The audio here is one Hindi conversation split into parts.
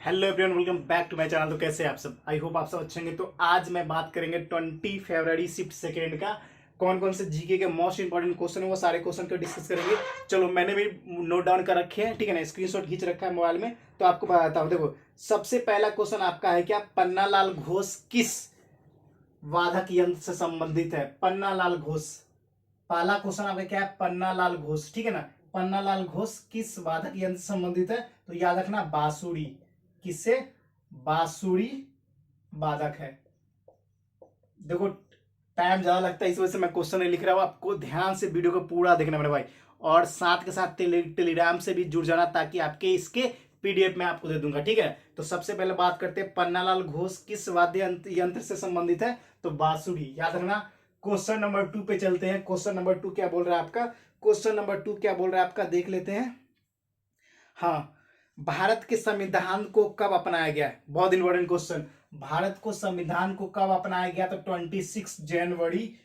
Hello everyone, welcome back to my channel. तो कैसे हैं आप सब? आई होप आप सब अच्छे होंगे। तो आज मैं बात करेंगे 20 फरवरी शिफ्ट सेकेंड का कौन कौन से जीके के मोस्ट इंपॉर्टेंट क्वेश्चन है, वो सारे क्वेश्चन को डिस्कस करेंगे। चलो, मैंने भी नोट डाउन कर रखे हैं, ठीक है ना, स्क्रीनशॉट खींच रखा है मोबाइल में, तो आपको बताता हूँ। देखो, सबसे पहला क्वेश्चन आपका है क्या, पन्नालाल घोष किस वादक यंत्र से संबंधित है? पन्नालाल घोष, पहला क्वेश्चन आपका क्या है, पन्नालाल घोष, ठीक है ना। पन्नालाल घोष किस वादक यंत्र से संबंधित है? तो याद रखना, बांसुरी। किससे? बांसुरी वादक है। देखो, टाइम ज्यादा लगता है, इस वजह से मैं क्वेश्चन नहीं लिख रहा हूं। आपको ध्यान से वीडियो को पूरा देखना मेरे भाई, और साथ के साथ टेलीग्राम से भी जुड़ जाना, ताकि आपके इसके पीडीएफ में आपको दे दूंगा, ठीक है। तो सबसे पहले बात करते हैं, पन्नालाल घोष किस वाद्य यंत्र से संबंधित है? तो बांसुरी, याद रखना। क्वेश्चन नंबर 2 पे चलते हैं। क्वेश्चन नंबर 2 क्या बोल रहा है आपका? क्वेश्चन नंबर 2 क्या बोल रहा है आपका, देख लेते हैं। हाँ, भारत के संविधान को कब अपनाया गया? बहुत इंपॉर्टेंट क्वेश्चन। भारत को संविधान को कब अपनाया गया? तो 26 जनवरी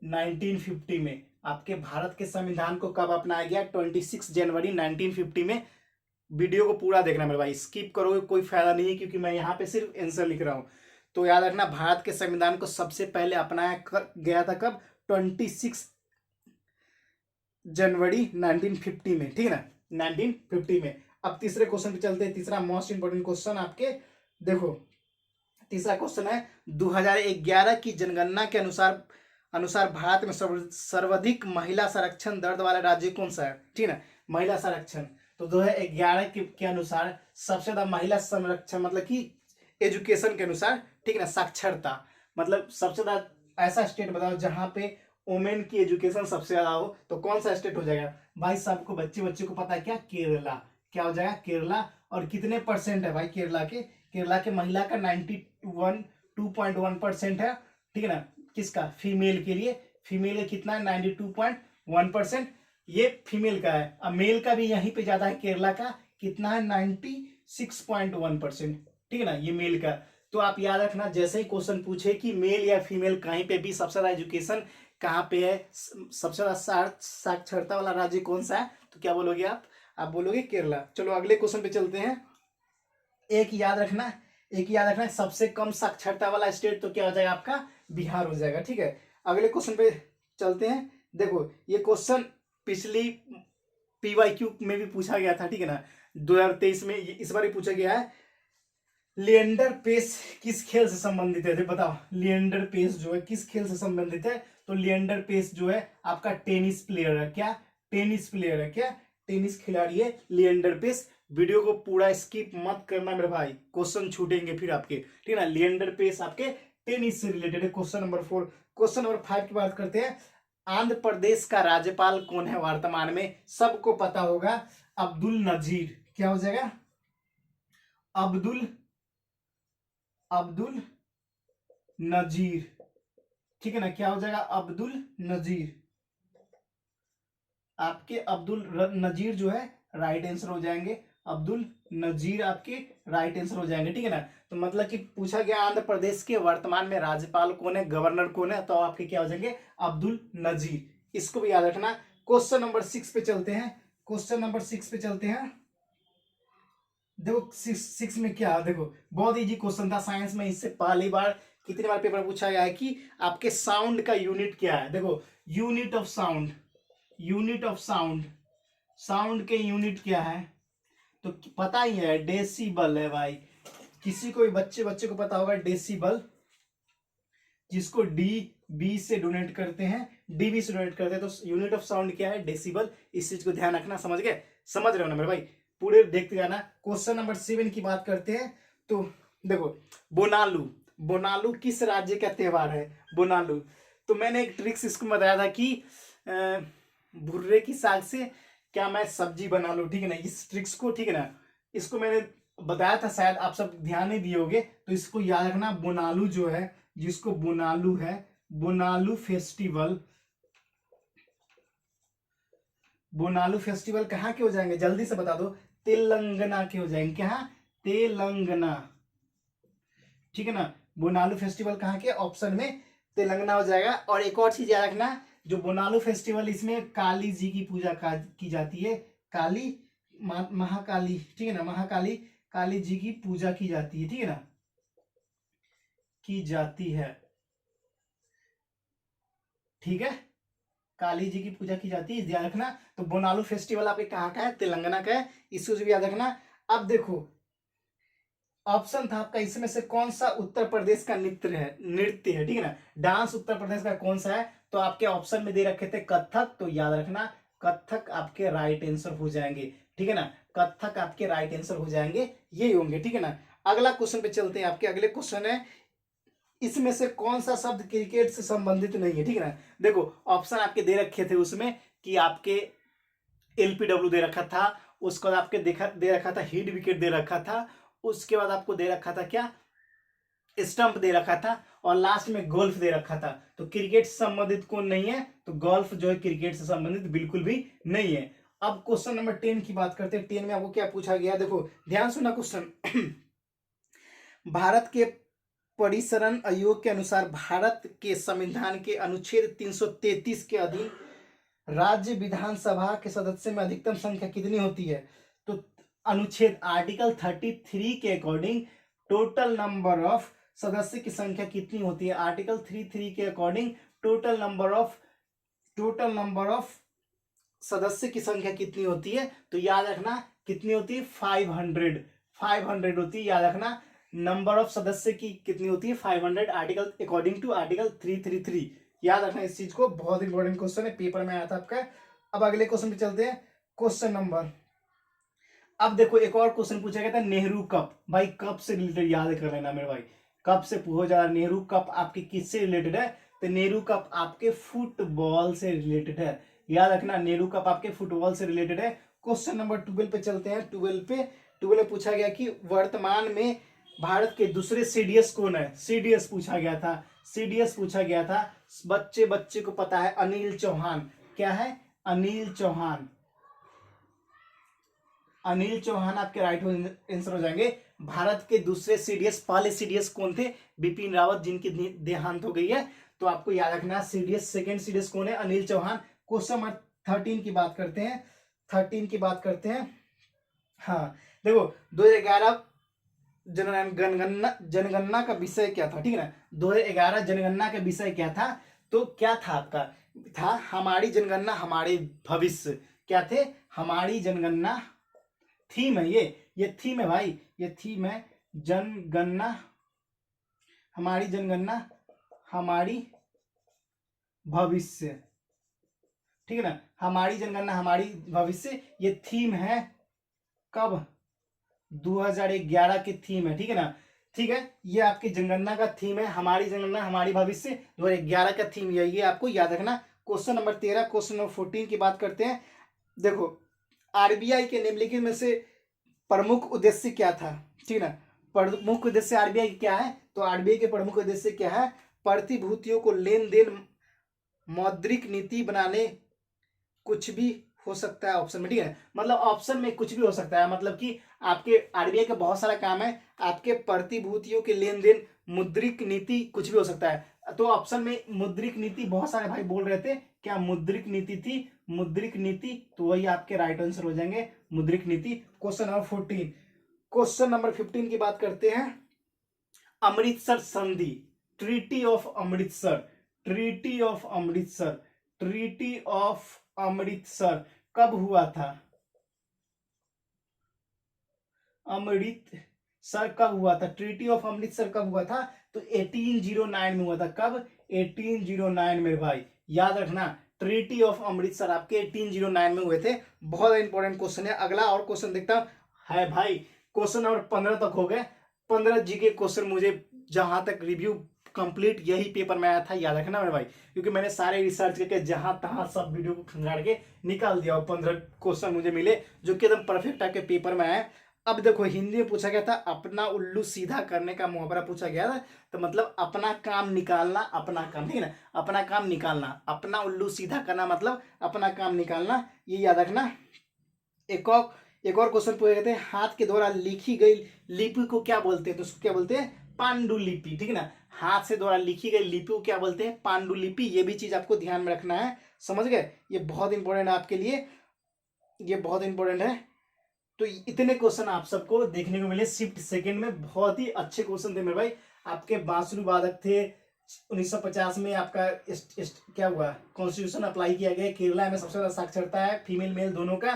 1950 में। आपके भारत के संविधान को कब अपनाया गया? 26 जनवरी 1950 में। वीडियो को पूरा देखना मेरे भाई, स्किप करोगे कोई फायदा नहीं है, क्योंकि मैं यहाँ पे सिर्फ आंसर लिख रहा हूँ। तो याद रखना, भारत के संविधान को सबसे पहले अपनाया गया था कब? 26 जनवरी 1950 में, ठीक है ना, 1950 में। अब तीसरे क्वेश्चन पे चलते हैं। तीसरा मोस्ट इंपोर्टेंट क्वेश्चन आपके, देखो, तीसरा क्वेश्चन है, 2011 की जनगणना के अनुसार अनुसार भारत में सर्वाधिक महिला संरक्षण दर वाला राज्य कौन सा है? ठीक है ना, महिला संरक्षण। तो 2011 के अनुसार सबसे ज्यादा महिला संरक्षण, मतलब कि एजुकेशन के अनुसार, ठीक है ना, साक्षरता, मतलब सबसे ज्यादा ऐसा स्टेट बताओ जहां पे वोमेन की एजुकेशन सबसे ज्यादा हो, तो कौन सा स्टेट हो जाएगा भाई? सबको बच्चे को पता है क्या? केरला। क्या हो जाएगा? केरला। और कितने परसेंट है भाई केरला के? केरला के महिला का 2.1% है, ठीक है ना। किसका? फीमेल के लिए। फीमेल का कितना है? 92.1%। ये फीमेल का है। अब मेल का भी यहीं पे ज्यादा है, केरला का कितना है? 96.1%, ठीक है ना, ये मेल का। तो आप याद रखना, जैसे ही क्वेश्चन पूछे कि मेल या फीमेल, कहीं पे भी सबसे ज्यादा एजुकेशन कहाँ पे है, सबसे ज्यादा साक्षरता वाला राज्य कौन सा है, तो क्या बोलोगे आप बोलोगे केरला। चलो अगले क्वेश्चन पे चलते हैं। एक याद रखना, सबसे कम साक्षरता वाला स्टेट तो क्या हो जाएगा आपका? बिहार हो जाएगा, ठीक है। अगले क्वेश्चन पे चलते हैं। देखो, ये क्वेश्चन पिछली पीवाईक्यू में भी पूछा गया था, ठीक है ना, 2023 में। इस बार भी पूछा गया है। लिएंडर पेस किस खेल से संबंधित है? बताओ, लिएंडर पेस जो है किस खेल से संबंधित है? तो लिएंडर पेस जो है आपका टेनिस प्लेयर है। क्या? टेनिस प्लेयर है। क्या? टेनिस खिलाड़ी है लिएंडर पेस। वीडियो को पूरा स्किप मत करना मेरे भाई, क्वेश्चन छूटेंगे फिर आपके, ठीक है ना। लिएंडर पेस आपके टेनिस से रिलेटेड है। Question number 4। क्वेश्चन नंबर 5 की बात करते हैं। आंध्र प्रदेश का राज्यपाल कौन है वर्तमान में? सबको पता होगा, अब्दुल नजीर। क्या हो जाएगा? अब्दुल नजीर, ठीक है ना। क्या हो जाएगा? अब्दुल नजीर। आपके अब्दुल नजीर जो है राइट आंसर हो जाएंगे। अब्दुल नजीर आपके राइट आंसर हो जाएंगे, ठीक है ना। तो मतलब कि पूछा गया आंध्र प्रदेश के वर्तमान में राज्यपाल कौन है, गवर्नर कौन है, तो आपके क्या हो जाएंगे? अब्दुल नजीर। इसको भी याद रखना। क्वेश्चन नंबर 6 पे चलते हैं। क्वेश्चन नंबर 6 पे चलते हैं। देखो, सिक्स में क्या, देखो, बहुत इजी क्वेश्चन था साइंस में। इससे पहली बार कितनी बार पेपर पूछा गया है कि आपके साउंड का यूनिट क्या है? देखो, यूनिट ऑफ साउंड, साउंड के यूनिट क्या है? तो पता ही है, डेसिबल है भाई। किसी को भी बच्चे को पता होगा डेसिबल, जिसको डीबी से डोनेट करते हैं, डीबी से डोनेट करते हैं। तो यूनिट ऑफ साउंड क्या है? डेसिबल। इस चीज को ध्यान रखना, समझ गए? समझ रहे हो ना मेरे भाई? पूरे देखते जाना। क्वेश्चन नंबर 7 की बात करते हैं। तो देखो, बोनालू, बोनालू किस राज्य का त्योहार है? बोनालू। तो मैंने एक ट्रिक्स इसको बताया था कि भुर्रे की साग से क्या मैं सब्जी बना लूं, ठीक है ना, इस ट्रिक्स को, ठीक है ना, इसको मैंने बताया था, शायद आप सब ध्यान नहीं दिए होगे। तो इसको याद रखना, बोनालू जो है, जिसको बोनालू है, बोनालू फेस्टिवल, बोनालू फेस्टिवल कहाँ के हो जाएंगे? जल्दी से बता दो। तेलंगाना के हो जाएंगे। क्या? तेलंगाना, ठीक है ना। बोनालू फेस्टिवल कहाँ के? ऑप्शन में तेलंगाना हो जाएगा। और एक और चीज याद रखना, जो बोनालू फेस्टिवल, इसमें काली जी की पूजा की जाती है। काली, महाकाली, ठीक है ना, महाकाली काली जी की पूजा की जाती है, ठीक है ना, की जाती है, ठीक है, काली जी की पूजा की जाती है, ध्यान रखना। तो बोनालू फेस्टिवल आपके कहाँ का है, तेलंगाना का है, इसको भी याद रखना। अब देखो ऑप्शन था आपका इसमें से कौन सा उत्तर प्रदेश का नृत्य है, ठीक है ना, डांस उत्तर प्रदेश का कौन सा है। तो आपके ऑप्शन में दे रखे थे कथक, तो याद रखना कथक आपके राइट आंसर हो जाएंगे, ठीक है ना, कथक आपके राइट आंसर हो जाएंगे, ये होंगे, ठीक है ना। अगला क्वेश्चन पे चलते हैं, आपके अगले क्वेश्चन है इसमें से कौन सा शब्द क्रिकेट से संबंधित नहीं है, ठीक है ना। देखो ऑप्शन आपके दे रखे थे उसमें कि आपके एलपीडब्ल्यू दे रखा था, उसके बाद आपके दे रखा था हिट विकेट दे रखा था, उसके बाद आपको दे रखा था क्या, स्टंप दे रखा था, और लास्ट में गोल्फ दे रखा था। तो क्रिकेट से संबंधित कौन नहीं है, तो गोल्फ जो है क्रिकेट से संबंधित बिल्कुल भी नहीं है। अब क्वेश्चन नंबर 10 की बात करते हैं। 10 में आपको क्या पूछा गया, देखो ध्यान सुना क्वेश्चन। भारत के परिसरण आयोग के अनुसार भारत के संविधान के अनुच्छेद 333 के अधीन राज्य विधानसभा के सदस्य में अधिकतम संख्या कितनी होती है। तो अनुच्छेद आर्टिकल 33 के अकॉर्डिंग टोटल नंबर ऑफ सदस्य की संख्या कितनी होती है। आर्टिकल 33 के अकॉर्डिंग टोटल नंबर ऑफ सदस्य की संख्या कितनी होती है। तो याद रखना कितनी होती है, 500 होती है, याद रखना नंबर ऑफ सदस्य की कितनी होती है, 500 आर्टिकल अकॉर्डिंग टू आर्टिकल 333, याद रखना इस चीज को, बहुत इंपॉर्टेंट क्वेश्चन है, पेपर में आया था आपका। अब अगले क्वेश्चन पे चलते हैं, क्वेश्चन नंबर, अब देखो एक और क्वेश्चन पूछा गया था नेहरू कप, भाई कप से रिलेटेड याद कर लेना मेरे भाई, कप से पूछा जा रहा, नेहरू कप आपके किससे रिलेटेड है। तो नेहरू कप आपके फुटबॉल से रिलेटेड है, याद रखना नेहरू कप आपके फुटबॉल से रिलेटेड है। क्वेश्चन नंबर 12 पे चलते हैं। 12 में पूछा गया कि वर्तमान में भारत के दूसरे सीडीएस कौन है, सीडीएस पूछा गया था, सीडीएस पूछा गया था, बच्चे को पता है, अनिल चौहान, क्या है, अनिल चौहान, अनिल चौहान आपके राइट आंसर हो जाएंगे। भारत के दूसरे सीडीएस, पहले सीडीएस कौन थे, बिपिन रावत, जिनकी देहांत हो गई है। तो आपको याद रखना सीडीएस, सेकंड सीडीएस कौन है, अनिल चौहान। क्वेश्चन नंबर 13 की बात करते हैं, 13 की बात करते हैं। हाँ देखो 2011 जनगणना का विषय क्या था, ठीक है ना, 2011 जनगणना का विषय क्या था। तो क्या था आपका, था हमारी जनगणना हमारे भविष्य, क्या थे, हमारी जनगणना, थीम है ये थीम है भाई, ये थीम है, जनगणना हमारी जनगणना हमारी भविष्य, ठीक है ना, हमारी जनगणना हमारी भविष्य, ये थीम है कब, 2011 की थीम है, ठीक है ना, ठीक है, ये आपकी जनगणना का थीम है, हमारी जनगणना हमारी भविष्य, 2011 का थीम यही है, आपको याद रखना। क्वेश्चन नंबर 13, क्वेश्चन नंबर 14 की बात करते हैं। देखो आरबीआई के निम्नलिखित में से प्रमुख उद्देश्य क्या था, ठीक है ना, प्रमुख उद्देश्य आरबीआई क्या है। तो आरबीआई के प्रमुख उद्देश्य क्या है, प्रतिभूतियों को लेन देन, मौद्रिक नीति बनाने, कुछ भी हो सकता है ऑप्शन में, ठीक है, मतलब ऑप्शन में कुछ भी हो सकता है, मतलब कि आपके आरबीआई का बहुत सारा काम है, आपके प्रतिभूतियों के लेन देन, मुद्रिक नीति, कुछ भी हो सकता है। तो ऑप्शन में मुद्रिक नीति बहुत सारे भाई बोल रहे थे, क्या मुद्रिक नीति थी, मुद्रिक नीति, तो वही आपके राइट आंसर हो जाएंगे, मुद्रिक नीति। क्वेश्चन नंबर 14, क्वेश्चन नंबर 15 की बात करते हैं। अमृतसर संधि, treaty of Amritsar, treaty of Amritsar, treaty of Amritsar कब हुआ था, अमृतसर कब हुआ था, ट्रीटी ऑफ अमृतसर कब हुआ था। तो 1809 में हुआ था, कब, 1809 में भाई, याद रखना ट्रीटी ऑफ अमृतसर आपके 1809 में हुए थे। बहुत इंपॉर्टेंट क्वेश्चन है। अगला और क्वेश्चन देखता है भाई, क्वेश्चन नंबर 15 तक हो गए, 15 जीके क्वेश्चन, मुझे जहां तक रिव्यू कंप्लीट यही पेपर में आया था, याद रखना मेरे भाई, क्योंकि मैंने सारे रिसर्च करके जहां तहां सब वीडियो को खंगाड़ के निकाल दिया और 15 क्वेश्चन मुझे मिले जो कि एकदम परफेक्ट आके पेपर में आए। अब देखो हिंदी में पूछा गया था, अपना उल्लू सीधा करने का मुहावरा पूछा गया था, तो मतलब अपना काम निकालना, अपना काम, ठीक है ना, अपना काम निकालना, अपना उल्लू सीधा करना मतलब अपना काम निकालना, ये याद रखना। एक और क्वेश्चन पूछे गए थे, हाथ के द्वारा लिखी गई लिपि को क्या बोलते हैं, तो उसको क्या बोलते हैं, पांडुलिपि, ठीक है ना, हाथ से द्वारा लिखी गई लिपि को क्या बोलते हैं, पांडुलिपि। ये भी चीज आपको ध्यान में रखना है, समझ गए, ये बहुत इंपॉर्टेंट है आपके लिए, ये बहुत इंपॉर्टेंट है। तो इतने क्वेश्चन आप सबको देखने को मिले शिफ्ट सेकंड में, बहुत ही अच्छे क्वेश्चन थे मेरे भाई। आपके बांसुरी वादक थे, 1950 में आपका क्या हुआ, कॉन्स्टिट्यूशन अप्लाई किया गया। केरला में सबसे ज्यादा साक्षरता है फीमेल मेल दोनों का,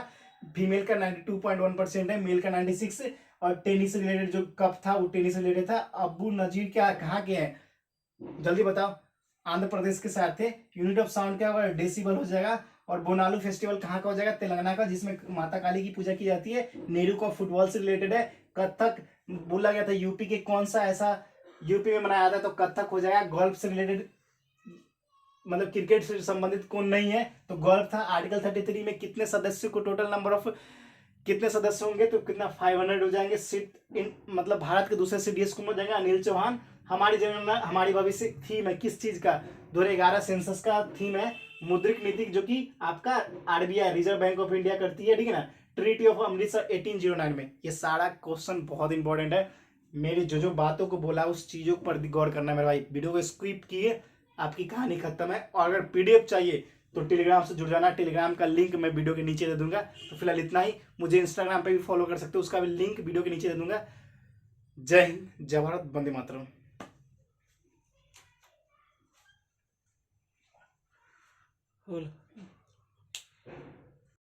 फीमेल का 92.1% है, मेल का 96। और टेनिस से रिलेटेड जो कप था वो टेनिस से रिलेटेड था। अबू नजीर क्या कहाँ के हैं, जल्दी बताओ। आंध्र प्रदेश के साथ थे। यूनिट ऑफ साउंड क्या होगा, डेसिबल हो जाएगा। और बोनालू फेस्टिवल कहाँ का हो जाएगा, तेलंगाना का, जिसमें माता काली की पूजा की जाती है। नेहरू का फुटबॉल से रिलेटेड है। कथक बोला गया था यूपी के कौन सा ऐसा यूपी में मनाया जाता है, तो कथक हो जाएगा। गोल्फ से रिलेटेड मतलब क्रिकेट से संबंधित कौन नहीं है, तो गोल्फ था। आर्टिकल 33 में कितने सदस्यों को टोटल नंबर ऑफ कितने सदस्य होंगे, तो कितना 500 हो जाएंगे। सीट इन मतलब भारत के दूसरे सीडीएस कौन हो जाएगा, अनिल चौहान। हमारी जनगणना हमारी भविष्य थीम है किस चीज का, 2011 सेंसस का थीम है मुद्रिक नीति, जो कि आपका RBI reserve bank of India करती है, ठीक है ना। ट्रीटी ऑफ अमृतसर 1809 में। ये सारा क्वेश्चन बहुत इंपॉर्टेंट है। मेरी जो बातों को बोला उस चीजों पर गौर करना मेरे भाई। वीडियो को स्किप किए, आपकी कहानी खत्म है। और अगर पीडीएफ चाहिए तो टेलीग्राम से जुड़ जाना, टेलीग्राम का लिंक मैं वीडियो के नीचे दे दूंगा। तो फिलहाल इतना ही। मुझे इंस्टाग्राम पे भी फॉलो कर सकते हो, उसका भी लिंक वीडियो के नीचे दे दूंगा। जय हिंद, जय भारत, वंदे मातरम।